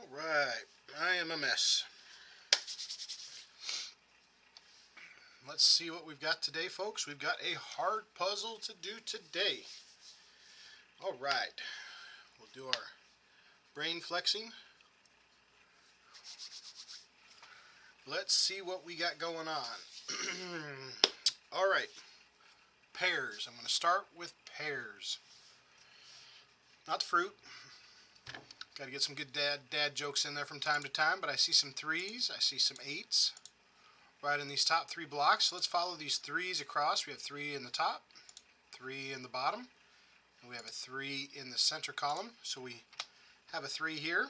Alright, I am a mess. Let's see what we've got today, folks. We've got a hard puzzle to do today. Alright, we'll do our brain flexing. Let's see what we got going on. Alright, pears. I'm going to start with pears. Not the fruit. Got to get some good dad jokes in there from time to time, but I see some 3s, I see some 8s right in these top 3 blocks. So let's follow these 3s across. We have 3 in the top, 3 in the bottom, and we have a 3 in the center column. So we have a 3 here.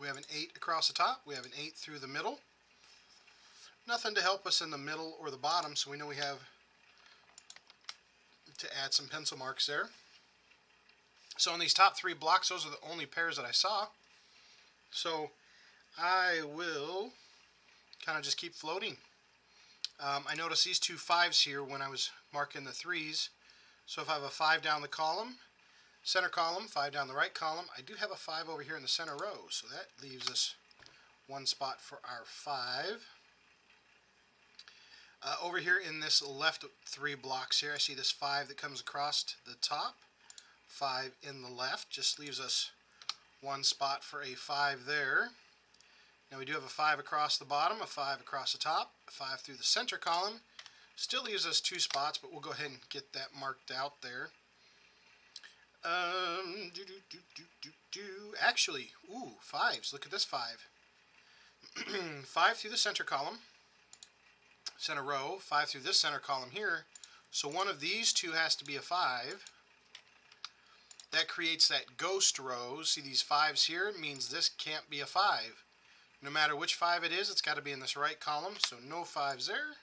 We have an 8 across the top. We have an 8 through the middle. Nothing to help us in the middle or the bottom, so we know we have to add some pencil marks there. So in these top 3 blocks, those are the only pairs that I saw. So I will kind of just keep floating. I noticed these 2 5s here when I was marking the 3s. So if I have a 5 down the column, center column, 5 down the right column, I do have a 5 over here in the center row. So that leaves us one spot for our 5. Over here in this left 3 blocks here, I see this 5 that comes across the top. 5 in the left, just leaves us one spot for a 5 there. Now we do have a 5 across the bottom, a 5 across the top, a 5 through the center column. Still leaves us 2 spots, but we'll go ahead and get that marked out there. Actually, 5s. Look at this 5. 5 through the center column, center row, 5 through this center column here. So one of these 2 has to be a 5. That creates that ghost row. See these 5s here? It means this can't be a 5. No matter which 5 it is, it's got to be in this right column. So no 5s there.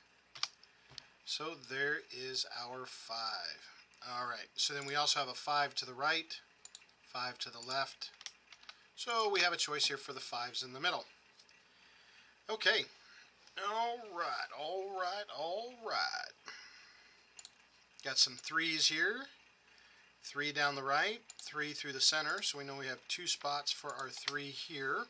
So there is our 5. Alright, so then we also have a 5 to the right, 5 to the left. So we have a choice here for the 5s in the middle. Okay. Alright. Got some 3s here. 3 down the right, 3 through the center, so we know we have 2 spots for our 3 here.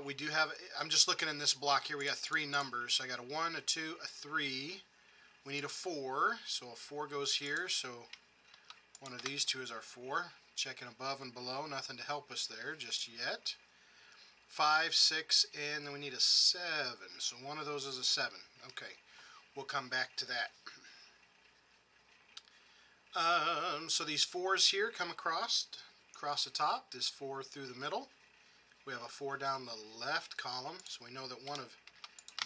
We do have, I'm just looking in this block here, we got 3 numbers. So I got a 1, a 2, a 3. We need a 4, so a 4 goes here, so one of these 2 is our 4. Checking above and below, nothing to help us there just yet. 5, 6, and then we need a 7, so one of those is a 7. Okay, we'll come back to that. So these 4s here come across the top, this 4 through the middle. We have a 4 down the left column, so we know that one of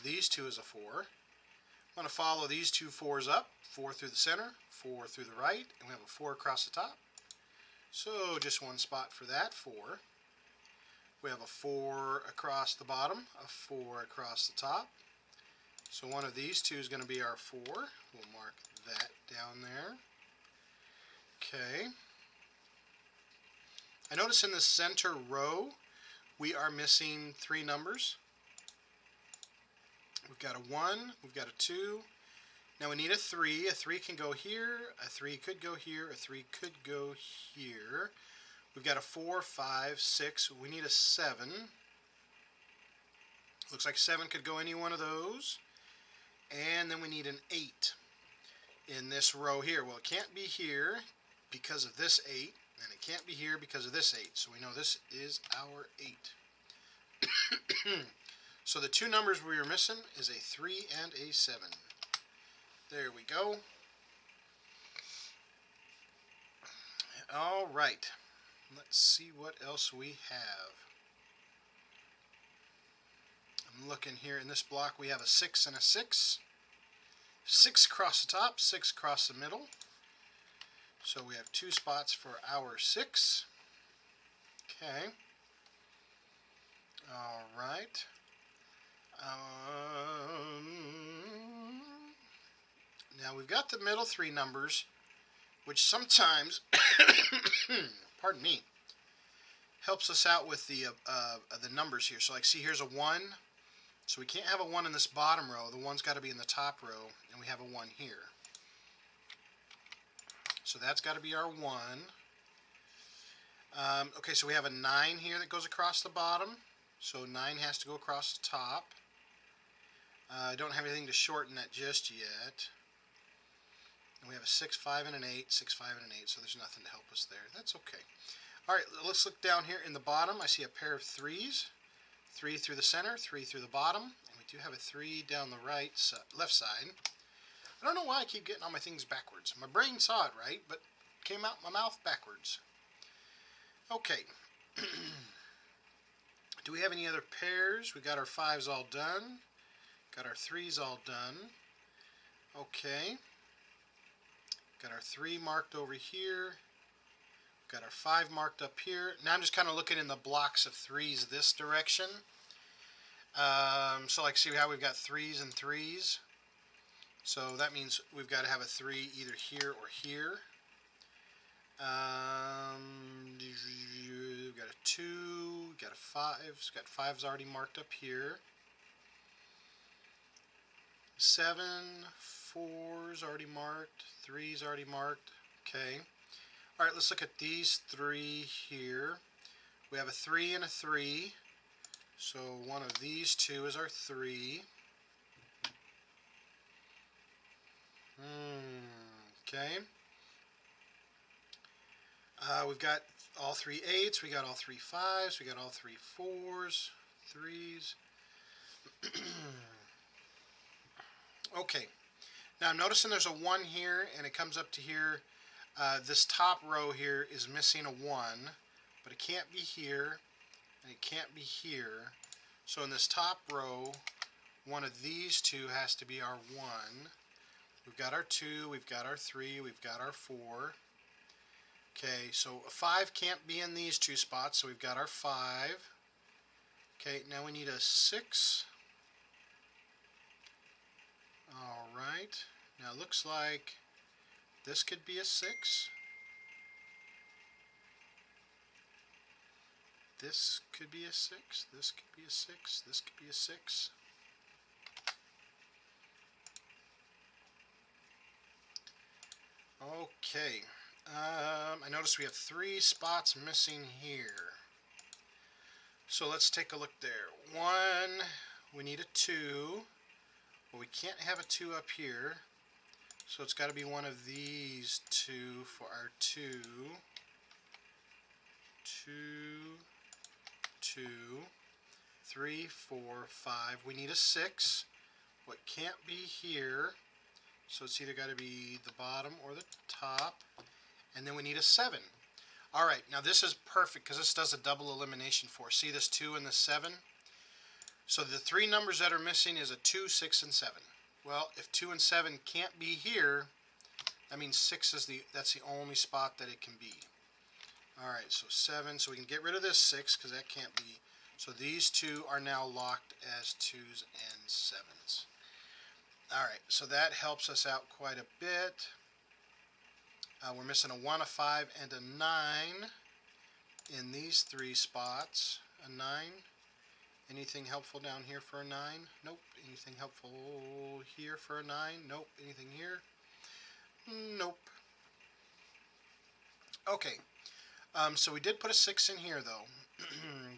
these 2 is a 4. I'm going to follow these 2 4s up, 4 through the center, 4 through the right, and we have a 4 across the top. So just one spot for that 4. We have a 4 across the bottom, a 4 across the top. So one of these 2 is going to be our 4. We'll mark that down there. Okay. I notice in the center row we are missing 3 numbers. We've got a 1, we've got a 2. Now we need a 3. A 3 can go here, a 3 could go here, a 3 could go here. We've got a 4, 5, 6. We need a 7. Looks like 7 could go any one of those. And then we need an 8 in this row here. Well, it can't be here because of this 8, and it can't be here because of this 8. So we know this is our 8. So the 2 numbers we are missing is a 3 and a 7. There we go. All right. Let's see what else we have. I'm looking here in this block. We have a 6 and a 6. 6 across the top, 6 across the middle. So we have 2 spots for our 6. Okay. All right. Now we've got the middle 3 numbers, which sometimes, pardon me, helps us out with the numbers here. So like, see, here's a 1. So we can't have a 1 in this bottom row. The 1's got to be in the top row, and we have a 1 here. So that's got to be our 1. Okay, so we have a 9 here that goes across the bottom. So 9 has to go across the top. I don't have anything to shorten that just yet. And we have a 6, 5, and an 8, 6, 5, and an 8, so there's nothing to help us there. That's okay. Alright, let's look down here in the bottom. I see a pair of 3s. 3 through the center, 3 through the bottom, and we do have a 3 down the left side. I don't know why I keep getting all my things backwards. My brain saw it right, but it came out my mouth backwards. Okay. Do we have any other pairs? We got our 5s all done. Got our 3s all done. Okay. Got our 3 marked over here. Got our 5 marked up here. Now I'm just kind of looking in the blocks of 3s this direction. So like see how we've got 3s and 3s. So that means we've got to have a 3 either here or here. We've got a 2, we've got a 5. It's got 5s already marked up here. 7, 4's already marked, 3's already marked. Okay. Alright, let's look at these 3 here. We have a 3 and a 3. So one of these 2 is our 3. Okay. We've got all 3 8s, we got all 3 5s, we got all 3 4s, 3s. Okay. Now I'm noticing there's a 1 here, and it comes up to here. This top row here is missing a 1, but it can't be here, and it can't be here. So in this top row, one of these 2 has to be our 1. We've got our 2, we've got our 3, we've got our 4. Okay, so a 5 can't be in these 2 spots, so we've got our 5. Okay, now we need a 6. Alright, now it looks like this could be a 6. This could be a 6. This could be a 6. This could be a 6. Okay. I notice we have 3 spots missing here. So let's take a look there. 1, we need a 2. Well, we can't have a 2 up here. So it's got to be one of these 2 for our 2. 2, 2, 3, 4, 5. We need a 6. What can't be here. So it's either got to be the bottom or the top. And then we need a 7. Alright, now this is perfect because this does a double elimination for us. See this 2 and the 7? So the 3 numbers that are missing is a 2, 6, and 7. Well, if 2 and 7 can't be here, that means 6 is that's the only spot that it can be. Alright, so 7. So we can get rid of this 6 because that can't be. So these 2 are now locked as 2s and 7s. Alright, so that helps us out quite a bit. We're missing a 1, a 5, and a 9 in these 3 spots. A 9. Anything helpful down here for a 9? Nope. Anything helpful here for a 9? Nope. Anything here? Nope. Okay. So we did put a 6 in here, though.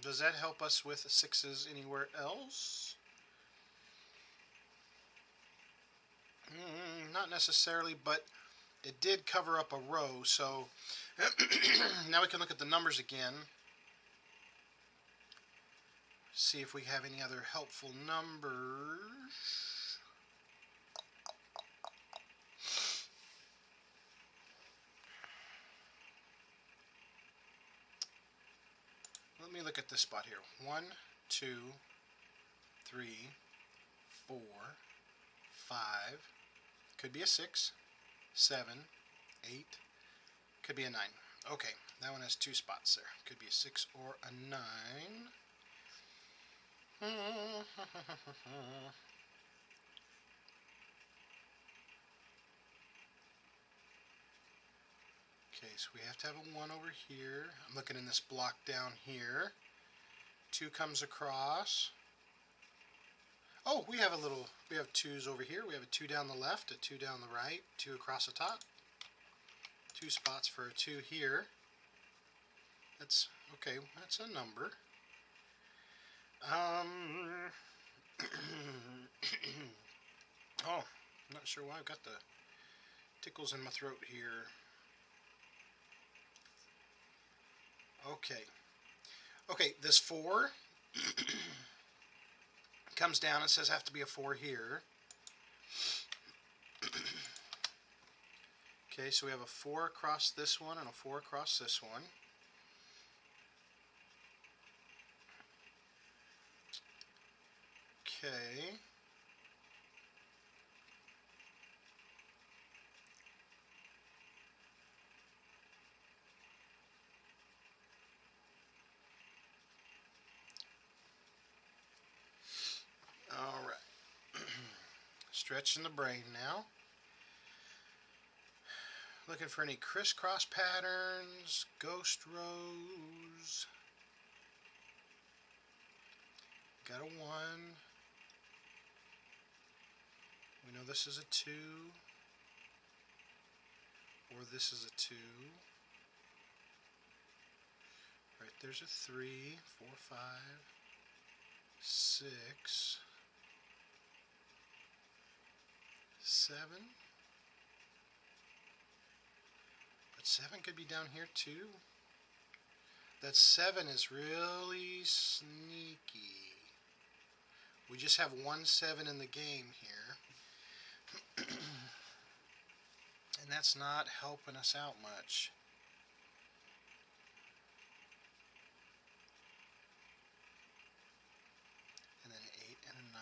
Does that help us with 6s anywhere else? Not necessarily, but it did cover up a row, so now we can look at the numbers again. See if we have any other helpful numbers. Let me look at this spot here. 1, 2, 3, 4, 5. Could be a 6. 7, 8, could be a 9. Okay, that one has 2 spots there. Could be a 6 or a 9. Okay, so we have to have a 1 over here. I'm looking in this block down here. 2 comes across. Oh, we have 2s over here. We have a 2 down the left, a 2 down the right, 2 across the top. 2 spots for a 2 here. That's Okay, that's a number. Oh, I'm not sure why I've got the tickles in my throat here. Okay. Okay, this 4 comes down and says have to be a 4 here. Okay, so we have a 4 across this one and a 4 across this one. Okay. All right. Stretching the brain now. Looking for any crisscross patterns, ghost rows. Got a 1. We know this is a 2. Or this is a 2. Right there's a 3, 4, 5, 6, 7. But 7 could be down here too. That 7 is really sneaky. We just have 1 7 in the game here. And that's not helping us out much. And then 8 and a 9.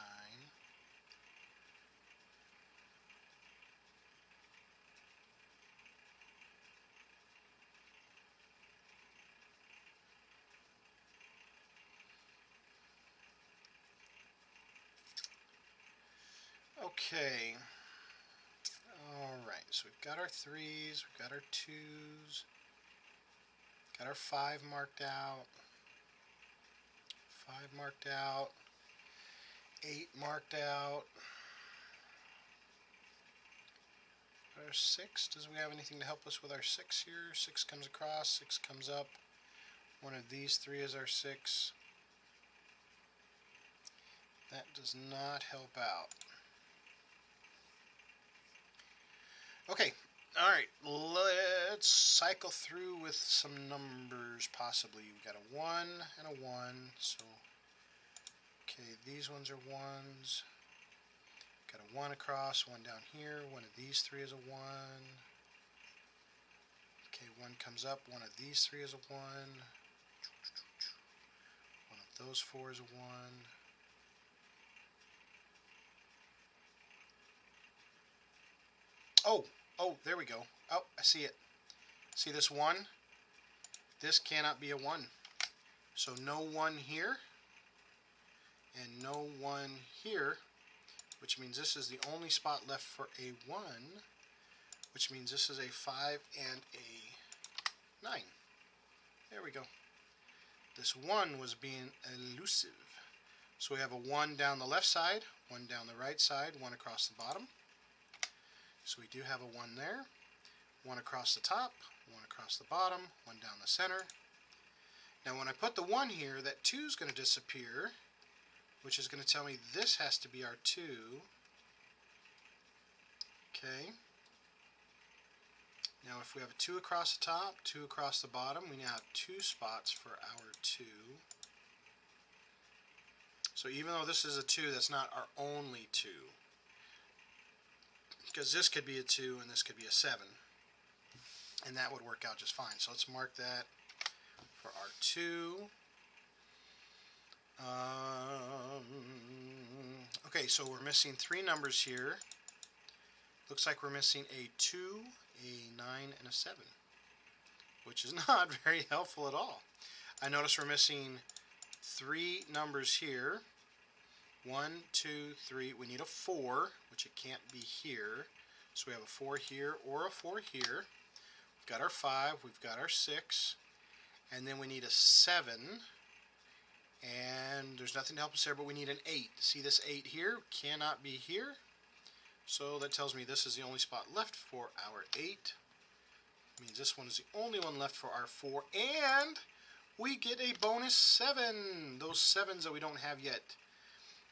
Okay. Alright, so we've got our 3s, we've got our 2s, got our 5 marked out, 5 marked out, 8 marked out. Our 6, does we have anything to help us with our 6 here? 6 comes across, 6 comes up. One of these 3 is our 6. That does not help out. Okay, alright, let's cycle through with some numbers possibly. We've got a 1 and a 1, so, okay, these ones are 1s. Got a 1 across, 1 down here, one of these 3 is a 1. Okay, 1 comes up, one of these 3 is a 1. One of those 4 is a 1. Oh, there we go. Oh, I see it. See this 1? This cannot be a 1. So no 1 here, and no 1 here, which means this is the only spot left for a 1, which means this is a 5 and a 9. There we go. This 1 was being elusive. So we have a 1 down the left side, 1 down the right side, 1 across the bottom. So we do have a 1 there, 1 across the top, 1 across the bottom, 1 down the center. Now when I put the 1 here, that 2 is going to disappear, which is going to tell me this has to be our 2. Okay. Now if we have a 2 across the top, 2 across the bottom, we now have 2 spots for our 2. So even though this is a 2, that's not our only 2. Because this could be a 2 and this could be a 7. And that would work out just fine. So let's mark that for our 2. Okay, so we're missing 3 numbers here. Looks like we're missing a 2, a 9, and a 7, which is not very helpful at all. I notice we're missing 3 numbers here. 1, 2, 3. We need a 4, which it can't be here. So we have a 4 here or a 4 here. We've got our 5, we've got our 6, and then we need a 7. And there's nothing to help us there, but we need an 8. See this 8 here? Cannot be here. So that tells me this is the only spot left for our 8. Means this one is the only one left for our 4. And we get a bonus 7. Those 7s that we don't have yet.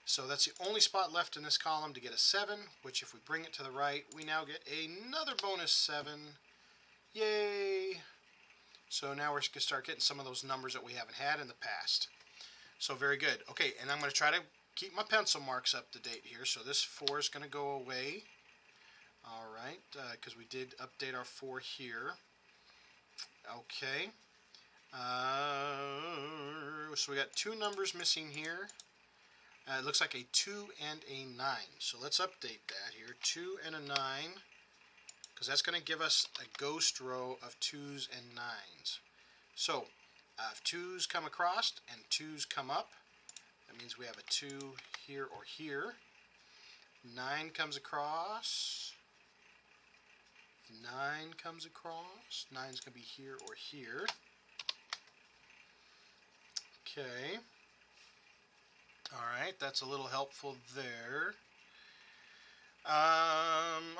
So that's the only spot left in this column to get a 7, which if we bring it to the right, we now get another bonus 7. Yay! So now we're going to start getting some of those numbers that we haven't had in the past. So very good. Okay, and I'm going to try to keep my pencil marks up to date here. So this 4 is going to go away. All right, because we did update our 4 here. Okay. So we got 2 numbers missing here. It looks like a 2 and a 9. So let's update that here. 2 and a 9. Because that's going to give us a ghost row of 2s and 9s. So if 2s come across and 2s come up, that means we have a 2 here or here. 9 comes across. 9 comes across. 9 is going to be here or here. Okay. Alright, that's a little helpful there.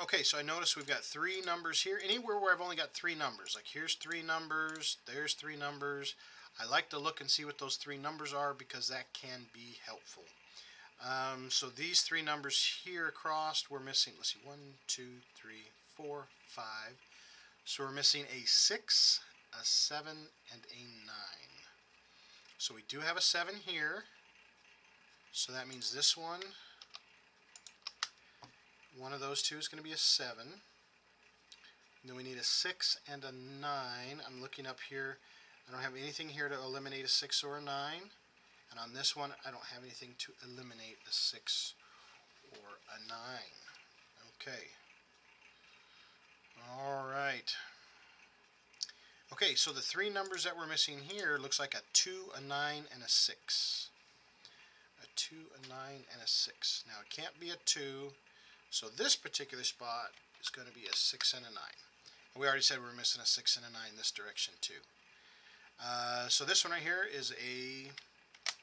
Okay, so I notice we've got 3 numbers here. Anywhere where I've only got 3 numbers, like here's 3 numbers, there's 3 numbers. I like to look and see what those 3 numbers are because that can be helpful. So these 3 numbers here across, we're missing, let's see, 1, 2, 3, 4, 5. So we're missing a 6, a 7, and a 9. So we do have a 7 here. So that means this one of those 2 is going to be a 7. And then we need a 6 and a 9. I'm looking up here. I don't have anything here to eliminate a 6 or a 9. And on this one, I don't have anything to eliminate a 6 or a 9. Okay. Alright. Okay, so the 3 numbers that we're missing here looks like a 2, a 9, and a 6. A 2, a 9, and a 6. Now it can't be a 2, so this particular spot is going to be a 6 and a 9. And we already said we're missing a 6 and a 9 this direction too. So this one right here is a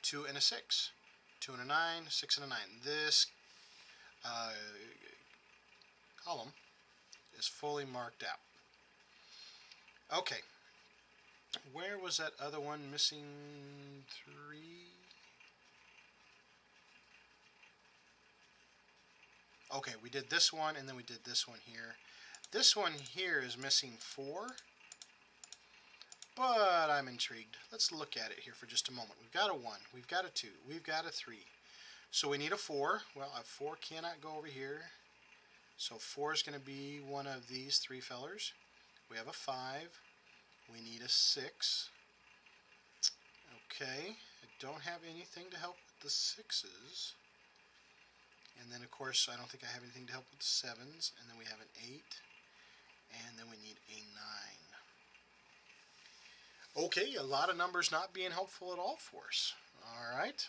2 and a 6. 2 and a 9, 6 and a 9. This column is fully marked out. Okay. Where was that other one missing? 3? Okay, we did this one and then we did this one here. This one here is missing 4. But I'm intrigued. Let's look at it here for just a moment. We've got a 1, we've got a 2, we've got a 3. So we need a 4. Well, a 4 cannot go over here. So 4 is going to be one of these 3 fellers. We have a 5. We need a 6. Okay, I don't have anything to help with the 6s. And then of course I don't think I have anything to help with the 7s. And then we have an 8. And then we need a 9. Okay, a lot of numbers not being helpful at all for us. Alright.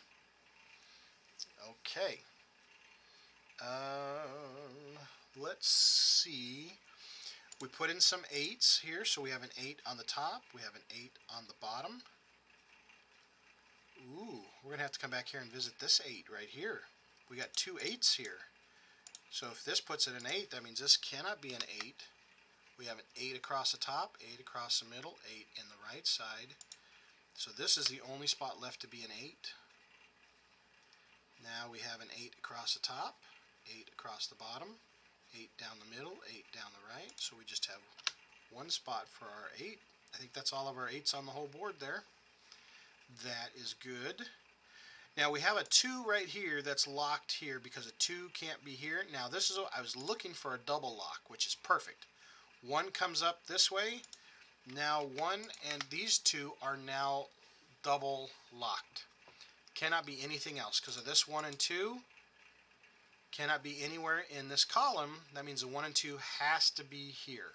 Okay. Let's see. We put in some 8s here, so we have an 8 on the top, we have an 8 on the bottom. Ooh, we're going to have to come back here and visit this 8 right here. We got 2 8s here. So if this puts it an 8, that means this cannot be an 8. We have an 8 across the top, 8 across the middle, 8 in the right side. So this is the only spot left to be an 8. Now we have an 8 across the top, 8 across the bottom, 8 down the middle, 8 down the right. So we just have one spot for our 8. I think that's all of our 8s on the whole board there. That is good. Now we have a 2 right here that's locked here because a 2 can't be here. Now this is, I was looking for a double lock, which is perfect. 1 comes up this way. Now 1 and these 2 are now double locked. Cannot be anything else because of this 1 and 2. Cannot be anywhere in this column. That means the 1 and 2 has to be here.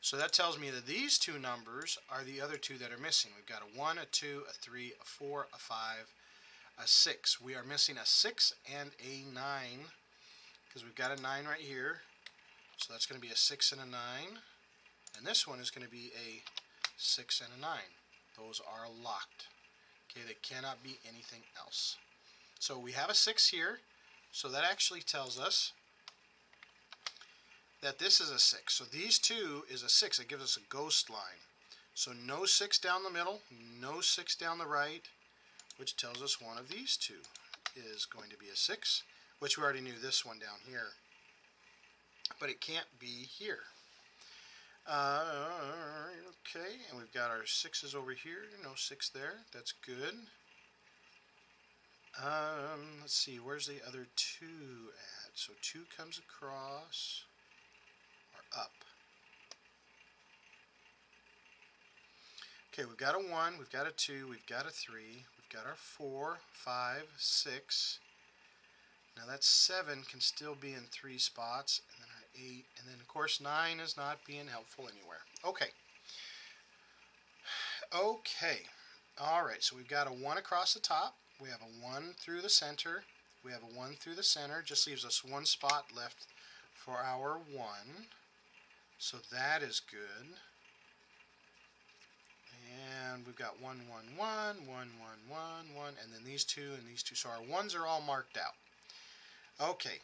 So that tells me that these 2 numbers are the other 2 that are missing. We've got a 1, a 2, a 3, a 4, a 5, a 6. We are missing a 6 and a 9 because we've got a 9 right here. So that's going to be a 6 and a 9. And this one is going to be a 6 and a 9. Those are locked. Okay, they cannot be anything else. So we have a 6 here. So that actually tells us that this is a 6. So these 2 is a 6. It gives us a ghost line. So no 6 down the middle, no 6 down the right, which tells us one of these two is going to be a 6, which we already knew this one down here. But it can't be here. Okay, and we've got our 6s over here. No 6 there. That's good. Let's see, where's the other 2 at? So 2 comes across, or up. Okay, we've got a 1, we've got a 2, we've got a 3, we've got our 4, 5, 6. Now that 7 can still be in 3 spots, and then our 8, and then of course 9 is not being helpful anywhere. Okay. Okay. Alright, so we've got a 1 across the top, we have a 1 through the center, we have a 1 through the center, just leaves us 1 spot left for our 1. So that is good. And we've got 1, 1, 1, 1, 1, 1, 1, and then these 2 and these 2. So our 1s are all marked out. Okay.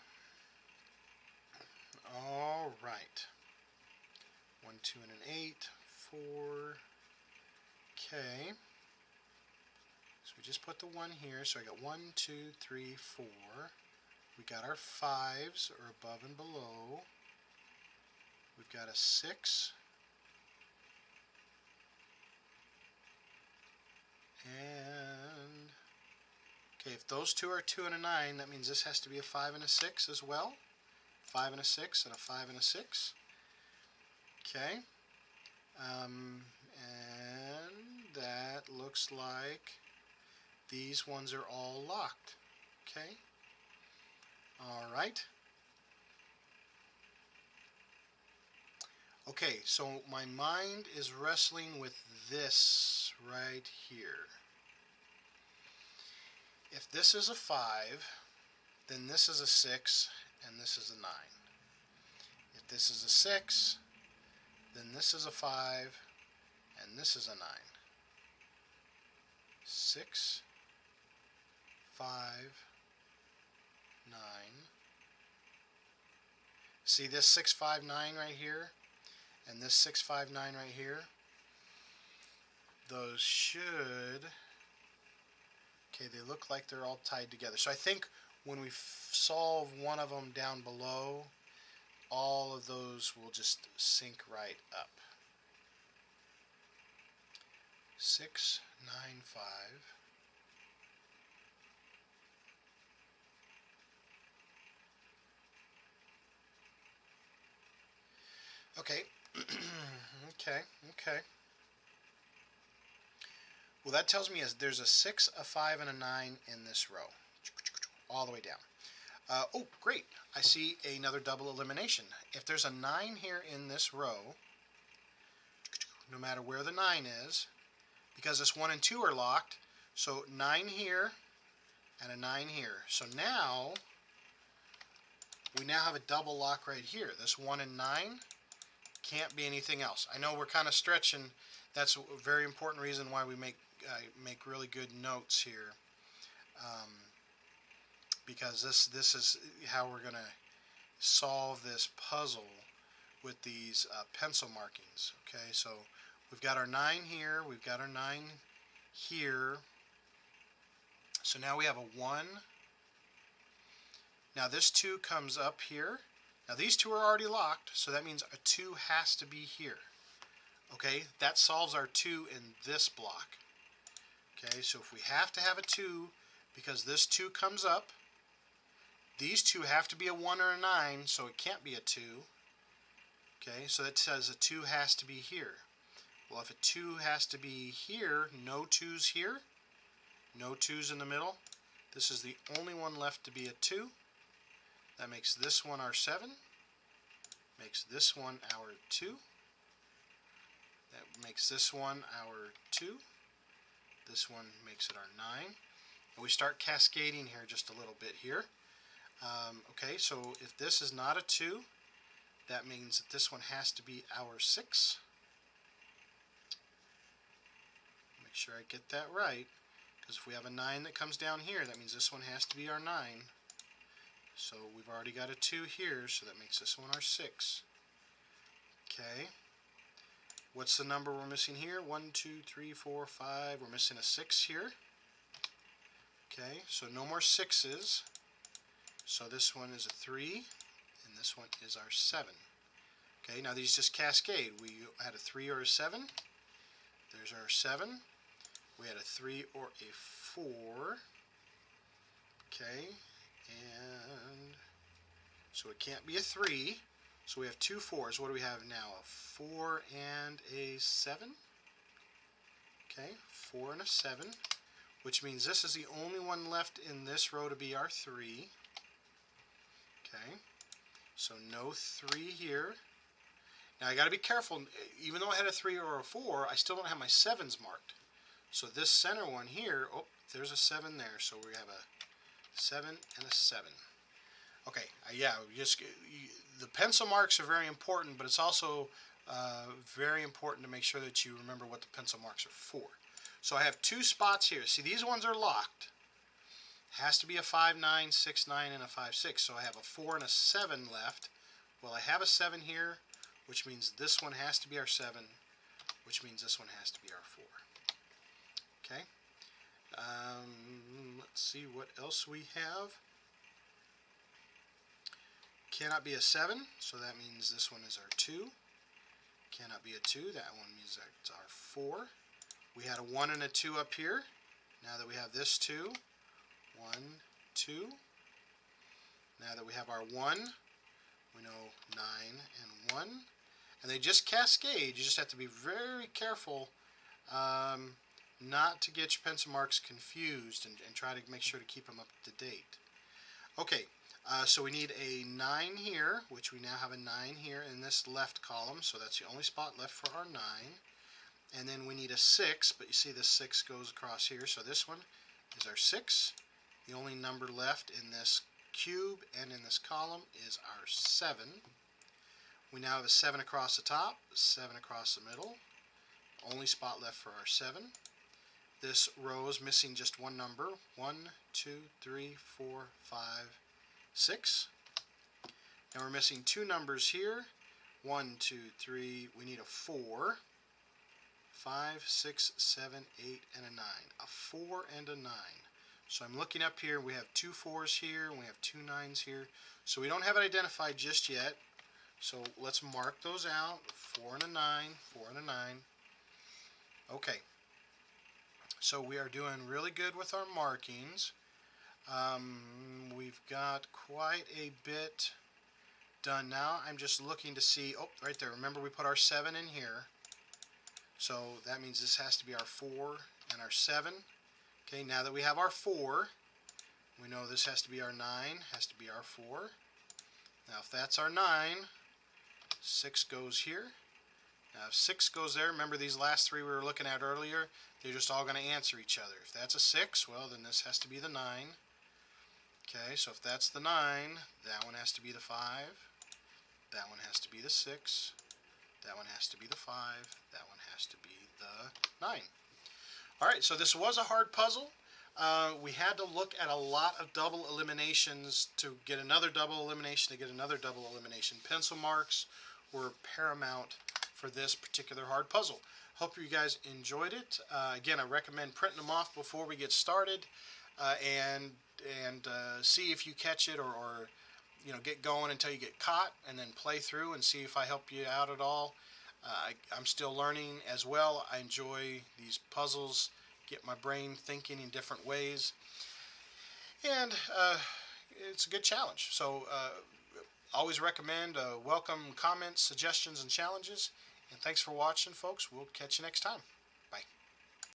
All right. 1, 2, and an 8, 4. Okay. So we just put the 1 here. So I got 1, 2, 3, 4. We got our 5s, or above and below. We've got a 6. And okay, if those 2 are 2 and a 9, that means this has to be a 5 and a 6 as well. 5 and a 6 and a 5 and a 6. Okay. And that looks like these ones are all locked. Okay. All right. Okay, so my mind is wrestling with this right here. If this is a 5, then this is a 6, and this is a 9. If this is a 6, then this is a 5, and this is a 9. 6, 5, 9. See this 6, 5, 9 right here? And this 6, 5, 9 right here? Those should... Okay, they look like they're all tied together. So I think when we solve one of them down below, all of those will just sync right up. 6, 9, 5. Okay. Okay. Well, that tells me there's a 6, a 5, and a 9 in this row, all the way down. Oh, great. I see another double elimination. If there's a 9 here in this row, no matter where the 9 is, because this 1 and 2 are locked, so 9 here and a 9 here. So now, we now have a double lock right here. This 1 and 9 can't be anything else. I know we're kind of stretching. That's a very important reason why we make really good notes here, because this is how we're going to solve this puzzle with these pencil markings. Okay, so we've got our 9 here, we've got our 9 here. So now we have a 1. Now this 2 comes up here. Now these 2 are already locked, so that means a 2 has to be here. Okay, that solves our 2 in this block. Okay, so if we have to have a 2, because this 2 comes up, these 2 have to be a 1 or a 9, so it can't be a 2. Okay, so that says a 2 has to be here. Well, if a 2 has to be here, no 2's here, no 2's in the middle. This is the only one left to be a 2. That makes this one our 7, makes this one our 2. That makes this one our 2. This one makes it our 9. And we start cascading here just a little bit here. Okay, so if this is not a 2, that means that this one has to be our 6. Make sure I get that right, because if we have a 9 that comes down here, that means this one has to be our 9. So we've already got a 2 here, so that makes this one our 6. Okay. What's the number we're missing here? 1, 2, 3, 4, 5. We're missing a 6 here. Okay, so no more 6s. So this one is a 3, and this one is our 7. Okay, now these just cascade. We had a 3 or a 7. There's our 7. We had a 3 or a 4. Okay, and so it can't be a 3. So we have 2 4s. What do we have now? A 4 and a 7. Okay, 4 and a 7, which means this is the only one left in this row to be our 3. Okay, so no 3 here. Now I got to be careful. Even though I had a 3 or a 4, I still don't have my 7s marked. So this center one here, oh, there's a 7 there. So we have a 7 and a 7. Okay, yeah, the pencil marks are very important, but it's also very important to make sure that you remember what the pencil marks are for. So I have 2 spots here. See, these ones are locked. Has to be a 5, 9, 6, 9, and a 5, 6. So I have a 4 and a 7 left. Well, I have a 7 here, which means this one has to be our 7, which means this one has to be our 4. Okay. Let's see what else we have. Cannot be a 7, so that means this one is our 2. Cannot be a 2, that one means that's our 4. We had a 1 and a 2 up here. Now that we have this 2, 1, 2. Now that we have our 1, we know 9 and 1. And they just cascade. You just have to be very careful not to get your pencil marks confused and try to make sure to keep them up to date. Okay, so we need a 9 here, which we now have a 9 here in this left column, so that's the only spot left for our 9. And then we need a 6, but you see the 6 goes across here, so this one is our 6. The only number left in this cube and in this column is our 7. We now have a 7 across the top, 7 across the middle. Only spot left for our 7. This row is missing just one number. 1, 2, 3, 4, 5, 6. Now we're missing 2 numbers here. 1, 2, 3. We need a 4. 5, 6, 7, 8, and a 9. A 4 and a 9. So I'm looking up here. We have 2 4s here, and we have 2 9s here. So we don't have it identified just yet. So let's mark those out. 4 and a 9, 4 and a 9. Okay. So we are doing really good with our markings. We've got quite a bit done now. I'm just looking to see, oh, right there. Remember we put our 7 in here. So that means this has to be our 4 and our 7. Okay, now that we have our 4, we know this has to be our 9, has to be our 4. Now if that's our 9, 6 goes here. Now if 6 goes there, remember these last 3 we were looking at earlier, they're just all going to answer each other. If that's a 6, well then this has to be the 9. Okay, so if that's the 9, that one has to be the 5. That one has to be the 6. That one has to be the 5. That one has to be the 9. Alright, so this was a hard puzzle. We had to look at a lot of double eliminations to get another double elimination, to get another double elimination. Pencil marks were paramount for this particular hard puzzle. Hope you guys enjoyed it. Again, I recommend printing them off before we get started and see if you catch it or you know, get going until you get caught, and then play through and see if I help you out at all. I'm still learning as well. I enjoy these puzzles, get my brain thinking in different ways, and it's a good challenge. So always recommend, welcome comments, suggestions, and challenges. And thanks for watching, folks. We'll catch you next time.